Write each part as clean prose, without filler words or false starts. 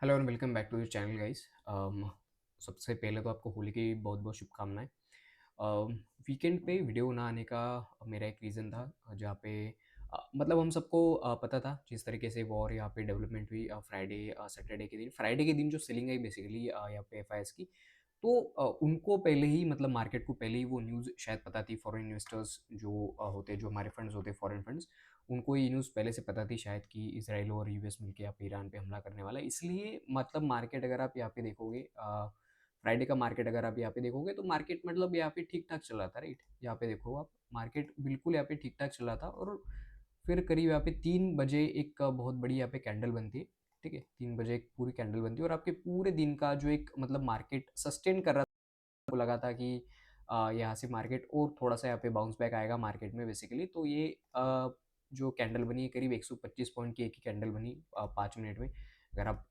Hello and welcome back to your channel guys. सबसे पहले तो आपको होली की बहुत बहुत शुभकामनाएं। वीकेंड पे वीडियो ना आने का मेरा एक रीज़न था, जहाँ पे मतलब हम सबको पता था जिस तरीके से वॉर यहाँ पे डेवलपमेंट हुई फ्राइडे सैटरडे के दिन जो सेलिंग आई बेसिकली यहाँ पे एफ की। तो उनको पहले ही मतलब मार्केट को पहले ही वो न्यूज़ शायद पता थी। फॉरेन इन्वेस्टर्स जो होते हैं, जो हमारे फंड्स होते हैं फॉरेन फंड्स, उनको ये न्यूज़ पहले से पता थी शायद कि इसराइल और यूएस मिलके यहाँ पे ईरान पे हमला करने वाला है। इसलिए मतलब मार्केट अगर आप यहाँ पे देखोगे, फ्राइडे का मार्केट अगर आप यहाँ पे देखोगे तो मार्केट मतलब यहाँ पे ठीक ठाक चल रहा था, राइट। यहाँ पे देखो आप, मार्केट बिल्कुल यहाँ पे ठीक ठाक चल रहा था। और फिर करीब यहाँ पे 3 बजे एक बहुत बड़ी यहाँ पे कैंडल बनती है। ठीक है, 3 बजे एक पूरी कैंडल बनती है और आपके पूरे दिन का जो एक मतलब मार्केट सस्टेन कर रहा था। को लगा था कि यहाँ से मार्केट और थोड़ा सा यहाँ पे बाउंस बैक आएगा मार्केट में बेसिकली। तो ये जो कैंडल बनी है करीब 125 पॉइंट की एक ही कैंडल बनी 5 मिनट में। अगर आप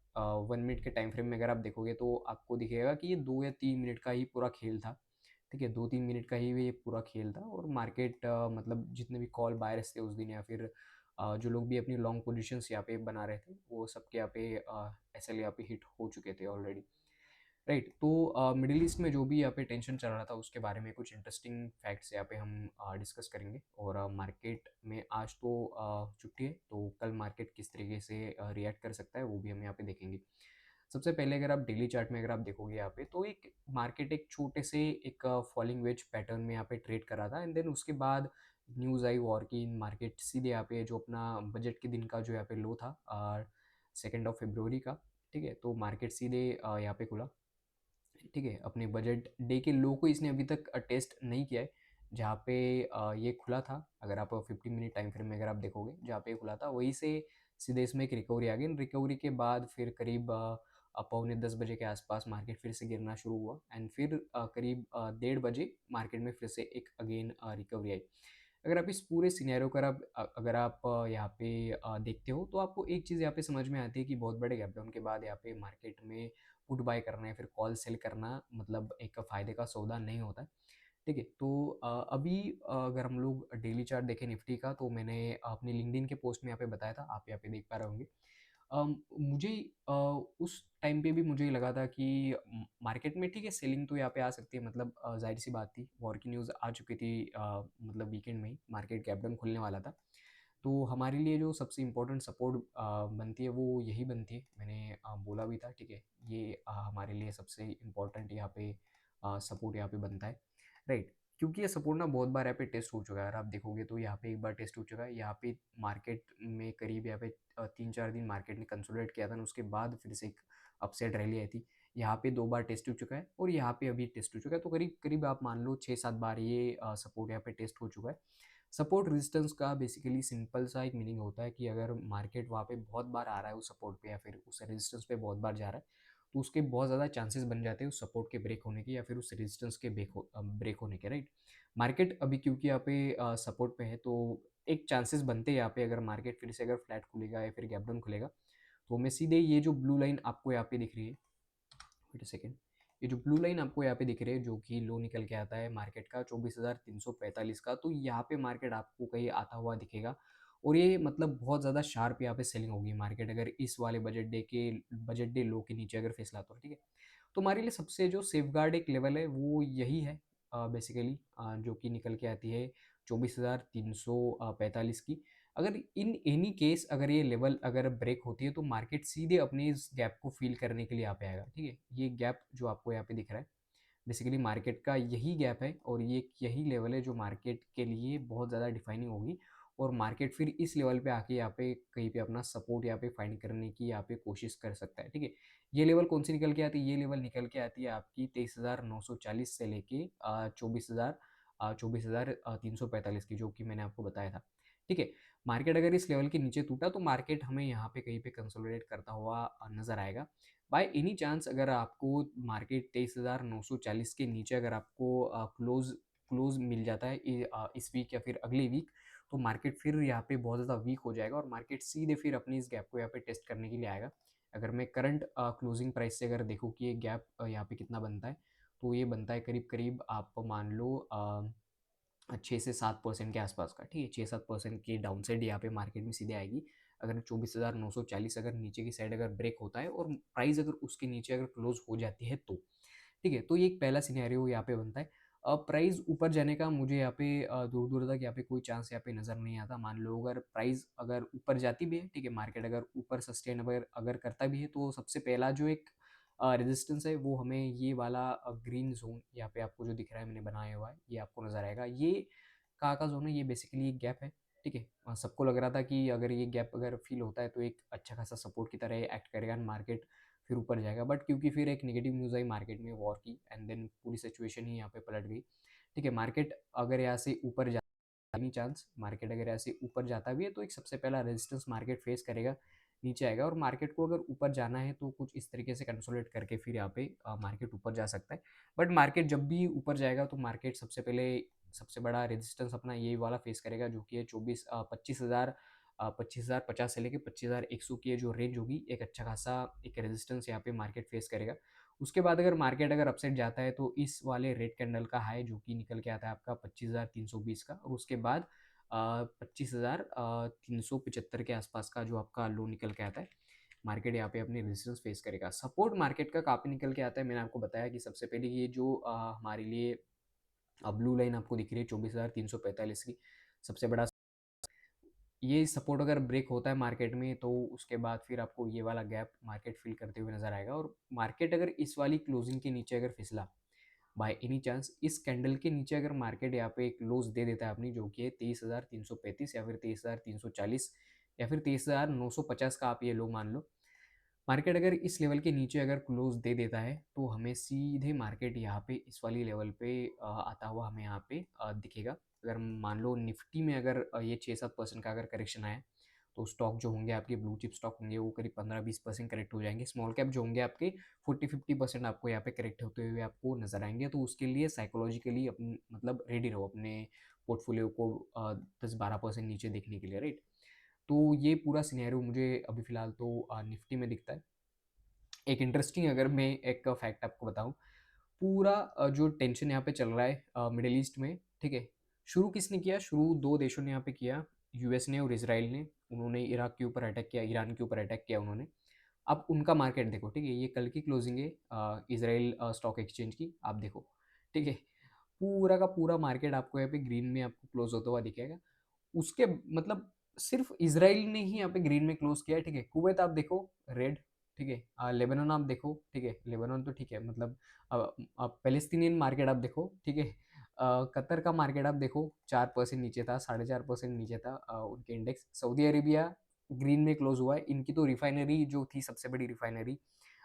1 मिनट के टाइम फ्रेम में अगर आप देखोगे तो आपको दिखेगा कि ये 2 या 3 मिनट का ही पूरा खेल था। ठीक है, 2-3 मिनट का ही ये पूरा खेल था और मार्केट मतलब जितने भी कॉल बायर्स थे उस दिन या फिर जो लोग भी अपनी लॉन्ग पोजीशंस यहाँ पे बना रहे थे वो सबके यहाँ पे एस एल यहाँ पे हिट हो चुके थे ऑलरेडी, राइट। तो मिडिल ईस्ट में जो भी यहाँ पे टेंशन चल रहा था उसके बारे में कुछ इंटरेस्टिंग फैक्ट्स यहाँ पे हम डिस्कस करेंगे। और मार्केट में आज तो छुट्टी है, तो कल मार्केट किस तरीके से रिएक्ट कर सकता है वो भी हम यहाँ पे देखेंगे। सबसे पहले अगर आप डेली चार्ट में अगर आप देखोगे यहाँ पे तो एक मार्केट एक छोटे से एक फॉलिंग वेज पैटर्न में यहाँ पे ट्रेड कर रहा था। एंड देन उसके बाद न्यूज़ आई वॉर की। मार्केट सीधे यहाँ पे जो अपना बजट के दिन का जो यहाँ पे लो था 2 फरवरी का, ठीक है, तो मार्केट सीधे यहाँ पे खुला। ठीक है, अपने बजट डे के लो को इसने अभी तक टेस्ट नहीं किया है। जहाँ पे ये खुला था, अगर आप 15 मिनट टाइम फ्रेम में अगर आप देखोगे जहाँ पे ये खुला था वहीं से सीधे इसमें एक रिकवरी आ गई। रिकवरी के बाद फिर करीब पौने 10 बजे के आसपास मार्केट फिर से गिरना शुरू हुआ। एंड फिर करीब 1:30 बजे मार्केट में फिर से एक अगेन रिकवरी आई। अगर आप इस पूरे सिनेरियो को अगर आप यहाँ पे देखते हो तो आपको एक चीज़ यहाँ पे समझ में आती है कि बहुत बड़े गैप डाउन के बाद यहाँ पे मार्केट में पुट बाय करना है फिर कॉल सेल करना मतलब एक फ़ायदे का सौदा नहीं होता है। ठीक है, तो अभी अगर हम लोग डेली चार्ट देखें निफ्टी का तो मैंने अपने लिंक्डइन के पोस्ट में यहाँ पे बताया था, आप यहाँ पे देख पा रहे होंगे। मुझे उस टाइम पे भी मुझे लगा था कि मार्केट में ठीक है सेलिंग तो यहाँ पे आ सकती है, मतलब जाहिर सी बात थी, वॉर की न्यूज़ आ चुकी थी। मतलब वीकेंड में ही मार्केट गैप डाउन खुलने वाला था। तो हमारे लिए जो सबसे इम्पोर्टेंट सपोर्ट बनती है वो यही बनती है। मैंने बोला भी था, ठीक है, ये हमारे लिए सबसे इम्पोर्टेंट यहाँ पे सपोर्ट यहाँ पे बनता है, राइट। क्योंकि ये सपोर्ट ना बहुत बार यहाँ पे टेस्ट हो चुका है। अगर आप देखोगे तो यहाँ पे एक बार टेस्ट हो चुका है। यहाँ पे मार्केट में करीब यहाँ पे 3-4 दिन मार्केट ने कंसोलिडेट किया था और उसके बाद फिर से एक अपसाइड रैली आई थी। यहाँ पे 2 बार टेस्ट हो चुका है और यहाँ पे अभी टेस्ट हो चुका है। तो करीब करीब आप मान लो 6-7 बार ये सपोर्ट यहाँ पे टेस्ट हो चुका है। सपोर्ट रेजिस्टेंस का बेसिकली सिंपल सा एक मीनिंग होता है कि अगर मार्केट वहाँ पे बहुत बार आ रहा है उस सपोर्ट पे या फिर उस रेजिस्टेंस पे बहुत बार जा रहा है तो उसके बहुत ज़्यादा चांसेस बन जाते हैं उस सपोर्ट के ब्रेक होने के या फिर उस रेजिस्टेंस के ब्रेक होने के, राइट। मार्केट अभी क्योंकि यहाँ पे सपोर्ट पे है तो एक चांसेस बनते हैं यहाँ पे, अगर मार्केट फिर से अगर फ्लैट खुलेगा या फिर गैप डाउन खुलेगा तो मैं सीधे ये जो ब्लू लाइन आपको यहाँ पे दिख रही है, वेट अ सेकेंड, ये जो ब्लू लाइन आपको यहाँ पे दिख रही है जो कि लो निकल के आता है मार्केट का 24,345 का, तो यहाँ पे मार्केट आपको कहीं आता हुआ दिखेगा। और ये मतलब बहुत ज़्यादा शार्प यहाँ पे सेलिंग होगी मार्केट अगर इस वाले बजट डे लो के नीचे अगर फैसला तो, ठीक है। तो हमारे लिए सबसे जो सेफगार्ड एक लेवल है वो यही है बेसिकली, जो कि निकल के आती है 24,345 की। अगर इन एनी केस अगर ये लेवल अगर ब्रेक होती है तो मार्केट सीधे अपने इस गैप को फील करने के लिए यहाँ पे आएगा, ठीक है। ये गैप जो आपको यहाँ पे दिख रहा है बेसिकली मार्केट का यही गैप है और ये यही लेवल है जो मार्केट के लिए बहुत ज़्यादा डिफाइनिंग होगी। और मार्केट फिर इस लेवल पे आके यहाँ पे कहीं पे अपना सपोर्ट यहाँ पे फाइंड करने की यहाँ पे कोशिश कर सकता है, ठीक है। ये लेवल कौन सी निकल के आती है, ये लेवल निकल के आती है आपकी 23,940 से लेके 24,345 की, जो कि मैंने आपको बताया था, ठीक है। मार्केट अगर इस लेवल के नीचे टूटा तो मार्केट हमें यहाँ पे कहीं पे कंसोलिडेट करता हुआ नजर आएगा। बाय एनी चांस अगर आपको मार्केट 23,940 के नीचे अगर आपको क्लोज क्लोज मिल जाता है इस वीक या फिर अगले वीक, तो मार्केट फिर यहाँ पे बहुत ज़्यादा वीक हो जाएगा और मार्केट सीधे फिर अपनी इस गैप को यहाँ पे टेस्ट करने के लिए आएगा। अगर मैं करंट क्लोजिंग प्राइस से अगर देखूँ कि ये गैप यहाँ पे कितना बनता है, तो ये बनता है करीब करीब आप मान लो 6 से 7% के आसपास का, ठीक है। 6-7% की डाउन साइड यहाँ पे मार्केट में सीधे आएगी अगर 24,940 अगर नीचे की साइड अगर ब्रेक होता है और प्राइस अगर उसके नीचे अगर क्लोज हो जाती है तो, ठीक है? तो ये एक पहला सिनेरियो यहाँ पे बनता है। प्राइस ऊपर जाने का मुझे यहाँ पे दूर-दूर तक यहाँ पे कोई चांस यहाँ पे नज़र नहीं आता। मान लो अगर प्राइस अगर ऊपर जाती भी है, ठीक है? मार्केट अगर ऊपर सस्टेन अगर अगर करता भी है, तो सबसे पहला जो एक रेजिस्टेंस है वो हमें ये वाला ग्रीन ज़ोन यहाँ पे आपको जो दिख रहा है मैंने बनाया हुआ है, ये आपको नज़र आएगा। ये कहाँ का ज़ोन है? ये बेसिकली एक गैप है, ठीक है? सबको लग रहा था कि अगर ये गैप अगर फ़ील होता है तो एक अच्छा खासा सपोर्ट की तरह ये एक्ट करेगा एंड मार्केट फिर ऊपर जाएगा। बट क्योंकि फिर एक नेगेटिव न्यूज़ आई मार्केट में वॉर की एंड देन पूरी सिचुएशन ही यहाँ पे पलट गई, ठीक है? मार्केट अगर यहाँ से ऊपर जा एनी चांस मार्केट अगर ऐसे ऊपर जाता भी है तो एक सबसे पहला रेजिस्टेंस मार्केट फेस करेगा, नीचे आएगा और मार्केट को अगर ऊपर जाना है तो कुछ इस तरीके से कंसोलिडेट करके फिर यहाँ पे मार्केट ऊपर जा सकता है। बट मार्केट जब भी ऊपर जाएगा तो मार्केट सबसे पहले सबसे बड़ा रेजिस्टेंस अपना यही वाला फेस करेगा जो कि है 25,050 से लेके 25,100 की ये जो रेंज होगी एक अच्छा खासा एक रेजिस्टेंस यहाँ पे मार्केट फेस करेगा। उसके बाद अगर मार्केट अगर अपसाइड जाता है तो इस वाले रेड कैंडल का हाई जो कि निकल के आता है आपका 25,320 का और उसके बाद 25,375 के आसपास का जो आपका लो निकल के आता है, मार्केट यहाँ पे अपनी रेजिस्टेंस फेस करेगा। सपोर्ट मार्केट का कहाँ पे निकल के आता है मैंने आपको बताया कि सबसे पहले ये जो हमारे लिए ब्लू लाइन आपको दिख रही है 24,345 की सबसे बड़ा ये सपोर्ट अगर ब्रेक होता है मार्केट में तो उसके बाद फिर आपको ये वाला गैप मार्केट फिल करते हुए नजर आएगा और मार्केट अगर इस वाली क्लोजिंग के नीचे अगर फिसला बाय एनी चांस इस कैंडल के नीचे अगर मार्केट यहाँ पे एक क्लोज दे देता है अपनी जो कि है 23,335 या फिर 23,340 या फिर 23,950 का आप ये लो मान लो, मार्केट अगर इस लेवल के नीचे अगर क्लोज दे देता है तो हमें सीधे मार्केट यहाँ पे इस वाली लेवल पे आता हुआ हमें यहाँ पे दिखेगा। अगर मान लो निफ्टी में अगर ये 6-7% का अगर करेक्शन आया तो स्टॉक जो होंगे आपके ब्लू चिप स्टॉक होंगे वो करीब 15-20% करेक्ट हो जाएंगे। स्मॉल कैप जो होंगे आपके 40-50% आपको यहाँ पे करेक्ट होते हुए आपको नजर आएंगे। तो उसके लिए साइकोलॉजिकली अपने मतलब रेडी रहो अपने पोर्टफोलियो को 10-12% नीचे देखने के लिए, राइट? तो ये पूरा सिनेरियो मुझे अभी फिलहाल तो निफ्टी में दिखता है। एक इंटरेस्टिंग अगर मैं एक फैक्ट आपको बताऊं, पूरा जो टेंशन यहाँ पे चल रहा है मिडिल ईस्ट में, ठीक है? शुरू किसने किया? शुरू दो देशों ने यहाँ पे किया, यूएस ने और इसराइल ने। उन्होंने इराक के ऊपर अटैक किया, ईरान के ऊपर अटैक किया उन्होंने। अब उनका मार्केट देखो, ठीक है? ये कल की क्लोजिंग है इसराइल स्टॉक एक्सचेंज की, आप देखो, ठीक है? पूरा का पूरा मार्केट आपको यहाँ पे ग्रीन में आपको क्लोज होता हुआ दिखेगा। उसके मतलब सिर्फ इजराइल ने ही यहाँ पे ग्रीन में क्लोज किया है, ठीक है? कुवैत आप देखो रेड, ठीक है? लेबनान आप देखो, ठीक है? लेबनान तो ठीक है, मतलब पैलेस्टीनियन मार्केट आप देखो, ठीक है? कतर का मार्केट आप देखो 4% नीचे था, 4.5% नीचे था उनके इंडेक्स। सऊदी अरेबिया ग्रीन में क्लोज हुआ है। इनकी तो रिफाइनरी जो थी सबसे बड़ी रिफाइनरी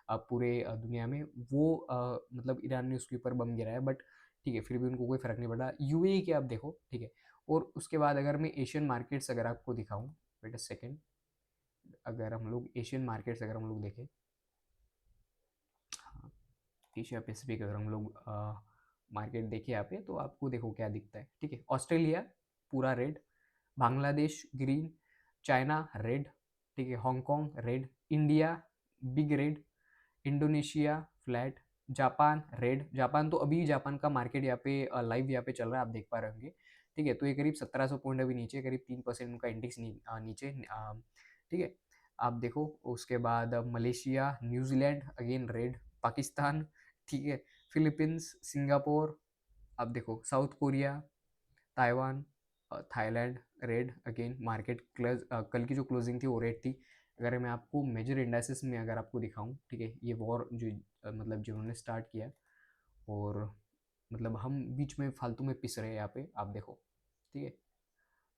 पूरे दुनिया में वो मतलब ईरान ने उसके ऊपर बम गिराया, बट ठीक है फिर भी उनको कोई फर्क नहीं पड़ा। यूएई के आप देखो, ठीक है? और उसके बाद अगर मैं एशियन मार्केट्स अगर आपको दिखाऊं, वेट अ सेकेंड, अगर हम लोग एशियन मार्केट्स अगर हम लोग देखें, हाँ, एशिया पैसिफिक अगर हम लोग मार्केट देखें यहाँ पे तो आपको देखो क्या दिखता है, ठीक है? ऑस्ट्रेलिया पूरा red, Bangladesh green, China red, ठीक है? Hong Kong red, India big red, Indonesia flat, Japan red. Japan तो अभी जापान का मार्केट यहाँ पे लाइव यहाँ पे चल रहा है, आप देख पा रहे होंगे, ठीक है? तो ये करीब 1700 पॉइंट अभी नीचे, करीब 3% उनका इंडेक्स नीचे, ठीक है? आप देखो उसके बाद Malaysia, New Zealand again red, Pakistan, ठीक है? फिलीपींस, सिंगापुर, आप देखो south Korea, Taiwan, Thailand red again market close. कल की जो क्लोजिंग थी वो रेड थी। अगर मैं आपको मेजर इंडाइसिस में अगर आपको दिखाऊं, ठीक है? ये वॉर जो मतलब जिन्होंने स्टार्ट किया और मतलब हम बीच में फालतू में पिस रहे हैं यहाँ पे, आप देखो, ठीक है?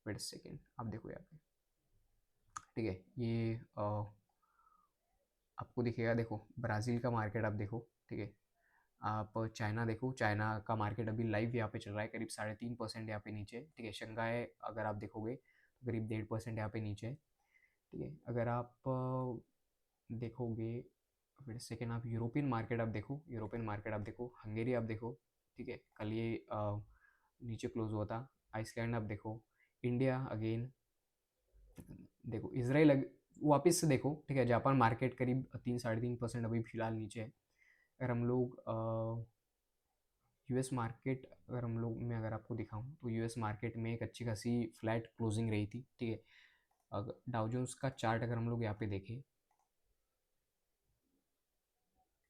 वेट सेकेंड, आप देखो यहाँ पे, ठीक है? ये आपको दिखेगा, देखो ब्राज़ील का मार्केट आप देखो, ठीक है? आप चाइना देखो, चाइना का मार्केट अभी लाइव यहाँ पे चल रहा है करीब 3.5% यहाँ पे नीचे, ठीक है? शंघाई अगर आप देखोगे तो करीब 1.5% यहाँ पे नीचे, ठीक है? अगर आप देखोगे, फिर सेकेंड आप यूरोपियन मार्केट आप देखो, यूरोपियन मार्केट आप देखो, हंगेरी आप देखो, ठीक है? कल ये नीचे क्लोज हुआ था। आइसलैंड आप देखो, इंडिया अगेन देखो, इसराइल वापस से देखो, ठीक है? जापान मार्केट करीब 3-3.5% अभी फिलहाल नीचे है। अगर हम लोग यूएस मार्केट अगर हम लोग मैं अगर आपको दिखाऊं तो यूएस मार्केट में एक अच्छी खासी फ्लैट क्लोजिंग रही थी, ठीक है? डाउ जोन्स का चार्ट अगर हम लोग यहाँ पे देखें,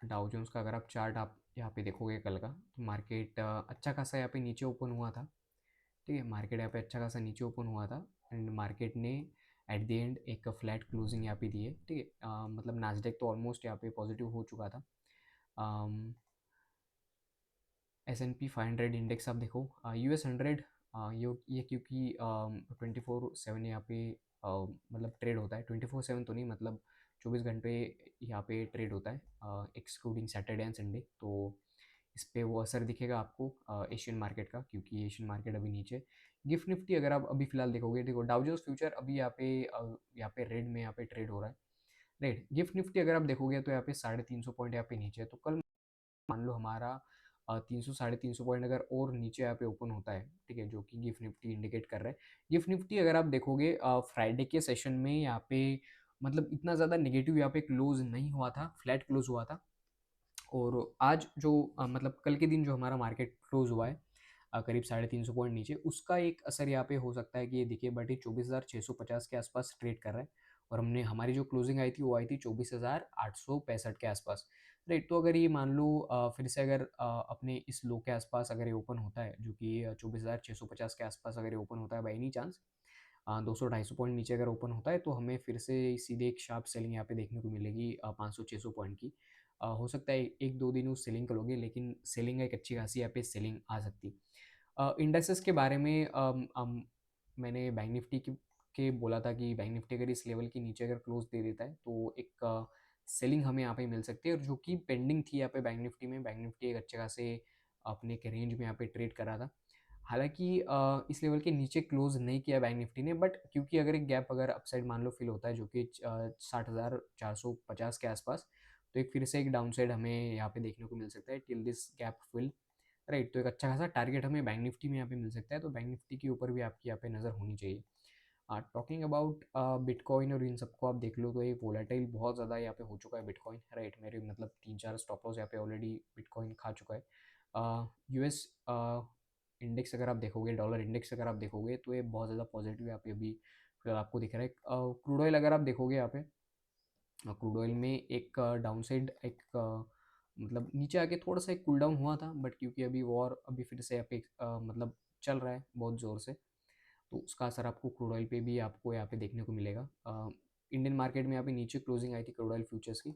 डाउ जोन्स का अगर आप चार्ट आप यहाँ पे देखोगे कल का, तो मार्केट अच्छा खासा यहाँ पे नीचे ओपन हुआ था। ठीक है, मार्केट यहाँ पे अच्छा खासा नीचे ओपन हुआ था एंड मार्केट ने एट द एंड एक फ्लैट क्लोजिंग यहाँ पे दी है। ठीक है, मतलब नास्डेक तो ऑलमोस्ट यहाँ पे पॉजिटिव हो चुका था। S&P 500 इंडेक्स आप देखो, US 100, ये क्योंकि 24/7 यहाँ पे मतलब ट्रेड होता है, 24/7 तो नहीं, मतलब 24 घंटे यहाँ पे ट्रेड होता है एक्सक्लूडिंग सैटरडे एंड संडे। तो इस पे वो असर दिखेगा आपको एशियन मार्केट का, क्योंकि एशियन मार्केट अभी नीचे। गिफ्ट निफ्टी अगर आप अभी फिलहाल देखोगे, देखो डाउ जोन्स फ्यूचर अभी यहाँ पे रेड में यहाँ पे ट्रेड हो रहा है। राइट, गिफ्ट निफ्टी अगर आप देखोगे तो यहाँ पे 350 पॉइंट यहाँ पे नीचे है। तो कल मान लो हमारा 300 350 पॉइंट अगर और नीचे यहाँ पे ओपन होता है, ठीक है, जो कि गिफ्ट निफ्टी इंडिकेट कर रहा है। गिफ्ट निफ्टी अगर आप देखोगे फ्राइडे के सेशन में यहाँ पे मतलब इतना ज़्यादा नेगेटिव यहाँ पे क्लोज नहीं हुआ था, फ्लैट क्लोज हुआ था। और आज जो मतलब कल के दिन जो हमारा मार्केट क्लोज हुआ है करीब 350 पॉइंट नीचे, उसका एक असर यहाँ पे हो सकता है कि ये दिखे, बट ये 24,650 के आसपास ट्रेड कर रहा है। और हमने हमारी जो क्लोजिंग आई थी वो आई थी 24,865 के आसपास। राइट, तो अगर ये मान लो फिर से अगर अपने इस लो के आसपास अगर ये ओपन होता है, जो कि 24,650 के आसपास अगर ये ओपन होता है बाई एनी चांस, 200-250 पॉइंट नीचे अगर ओपन होता है, तो हमें फिर से सीधे एक शार्प सेलिंग यहाँ पे देखने को मिलेगी 500-600 पॉइंट की। हो सकता है एक दो दिन उस सेलिंग करोगे, लेकिन सेलिंग एक अच्छी खासी यहाँ पे सेलिंग आ सकती। इंडेक्सेस के बारे में मैंने बैंक निफ्टी के बोला था कि बैंक निफ्टी अगर इस लेवल के नीचे अगर क्लोज दे देता है तो एक सेलिंग हमें यहाँ पे मिल सकती है, और जो कि पेंडिंग थी यहाँ पे बैंक निफ्टी में। बैंक निफ्टी एक अच्छे खासे अपने एक रेंज में यहाँ पे ट्रेड करा था। हालांकि इस लेवल के नीचे क्लोज नहीं किया बैंक निफ्टी ने, बट क्योंकि अगर एक गैप अगर अपसाइड मान लो फिल होता है, जो कि 60,450 के आसपास, तो एक फिर से एक डाउन साइड हमें यहाँ पे देखने को मिल सकता है till this gap fill. Right, तो एक अच्छा खासा टारगेट हमें बैंक निफ्टी में यहाँ पे मिल सकता है, तो बैंक निफ्टी के ऊपर भी आपकी यहाँ पे नज़र होनी चाहिए। टॉकिंग अबाउट बिटकॉइन और इन सबको आप देख लो, तो ये वोलेटाइल बहुत ज़्यादा यहाँ पे हो चुका है बिटकॉइन। राइट, मेरे मतलब 3-4 स्टॉप लॉस यहाँ पे ऑलरेडी बिटकॉइन खा चुका है। US इंडेक्स अगर आप देखोगे, डॉलर इंडेक्स अगर आप देखोगे, तो ये बहुत ज़्यादा पॉजिटिव यहाँ पे अभी फिलहाल आपको दिख रहा है। क्रूड ऑयल अगर आप देखोगे यहाँ पे, क्रूड ऑयल में एक डाउन साइड एक मतलब नीचे आके थोड़ा सा एक कूल डाउन हुआ था, बट क्योंकि अभी वॉर अभी फिर से यहाँ पे मतलब चल रहा है बहुत ज़ोर से, तो उसका असर आपको क्रूड ऑयल पे भी आपको यहाँ पे देखने को मिलेगा। इंडियन मार्केट में यहाँ पे नीचे क्लोजिंग आई थी क्रूड ऑयल फ्यूचर्स की,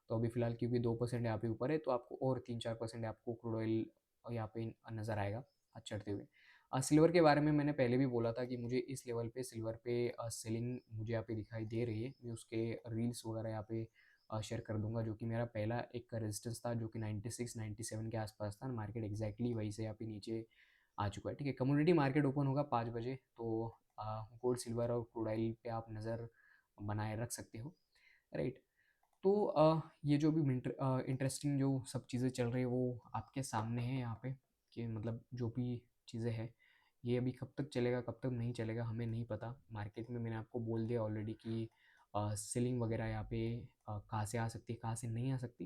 तो अभी फिलहाल क्योंकि 2% यहाँ पे ऊपर है, तो आपको और 3-4% आपको क्रूड ऑयल यहाँ पे नज़र आएगा चढ़ते हुए। सिल्वर के बारे में मैंने पहले भी बोला था कि मुझे इस लेवल पे सिल्वर पे सेलिंग मुझे यहाँ पे दिखाई दे रही है। मैं उसके रील्स वगैरह यहाँ पे शेयर कर दूंगा, जो कि मेरा पहला एक रेजिस्टेंस था जो कि 96-97 के आसपास था। मार्केट एग्जैक्टली वहीं से यहाँ पे नीचे आ चुका है। ठीक है, कम्युनिटी मार्केट ओपन होगा 5 बजे, तो गोल्ड सिल्वर और क्रूड ऑयल पे आप नज़र बनाए रख सकते हो। राइट, तो ये जो भी इंटरेस्टिंग जो सब चीज़ें चल रही है वो आपके सामने है यहाँ पे, कि मतलब जो भी चीज़ें हैं ये अभी कब तक चलेगा कब तक नहीं चलेगा हमें नहीं पता। मार्केट में मैंने आपको बोल दिया ऑलरेडी कि सेलिंग वगैरह यहाँ पे कहाँ से आ सकती है कहाँ से नहीं आ सकती।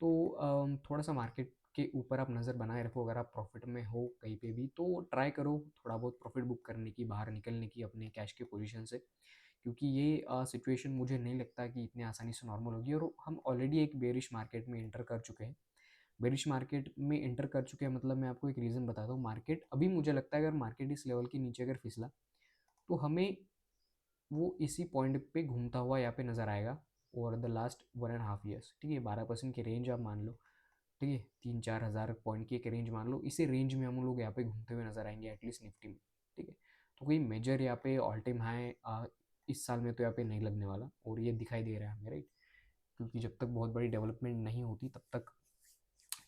तो थोड़ा सा मार्केट के ऊपर आप नज़र बनाए रखो। अगर आप प्रॉफिट में हो कहीं पे भी, तो ट्राई करो थोड़ा बहुत प्रॉफिट बुक करने की, बाहर निकलने की अपने कैश के पोजीशन से, क्योंकि ये सिचुएशन मुझे नहीं लगता कि इतनी आसानी से नॉर्मल होगी। और हम ऑलरेडी एक बेरिश मार्केट में इंटर कर चुके हैं। बेरिश मार्केट में इंटर कर चुके हैं मतलब मैं आपको एक रीज़न बताता हूँ। मार्केट अभी मुझे लगता है अगर मार्केट इस लेवल के नीचे अगर फिसला, तो हमें वो इसी पॉइंट पे घूमता हुआ यहाँ पे नज़र आएगा ओवर द लास्ट 1.5 ईयर्स। ठीक है, 12% की रेंज आप मान लो। ठीक है, 3-4 हज़ार पॉइंट की एक रेंज मान लो, इसी रेंज में हम लोग यहाँ पे घूमते हुए नजर आएंगे एटलीस्ट निफ्टी में। ठीक है, तो कोई मेजर यहाँ पे ऑल टाइम हाई इस साल में तो यहाँ पे नहीं लगने वाला, और ये दिखाई दे रहा है हमें। राइट, क्योंकि जब तक बहुत बड़ी डेवलपमेंट नहीं होती तब तक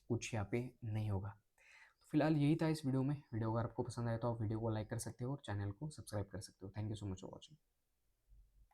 कुछ यहाँ पे नहीं होगा। तो फिलहाल यही था इस वीडियो में। वीडियो अगर आपको पसंद आए तो आप वीडियो को लाइक कर सकते हो और चैनल को सब्सक्राइब कर सकते हो। Thank you so much for watching.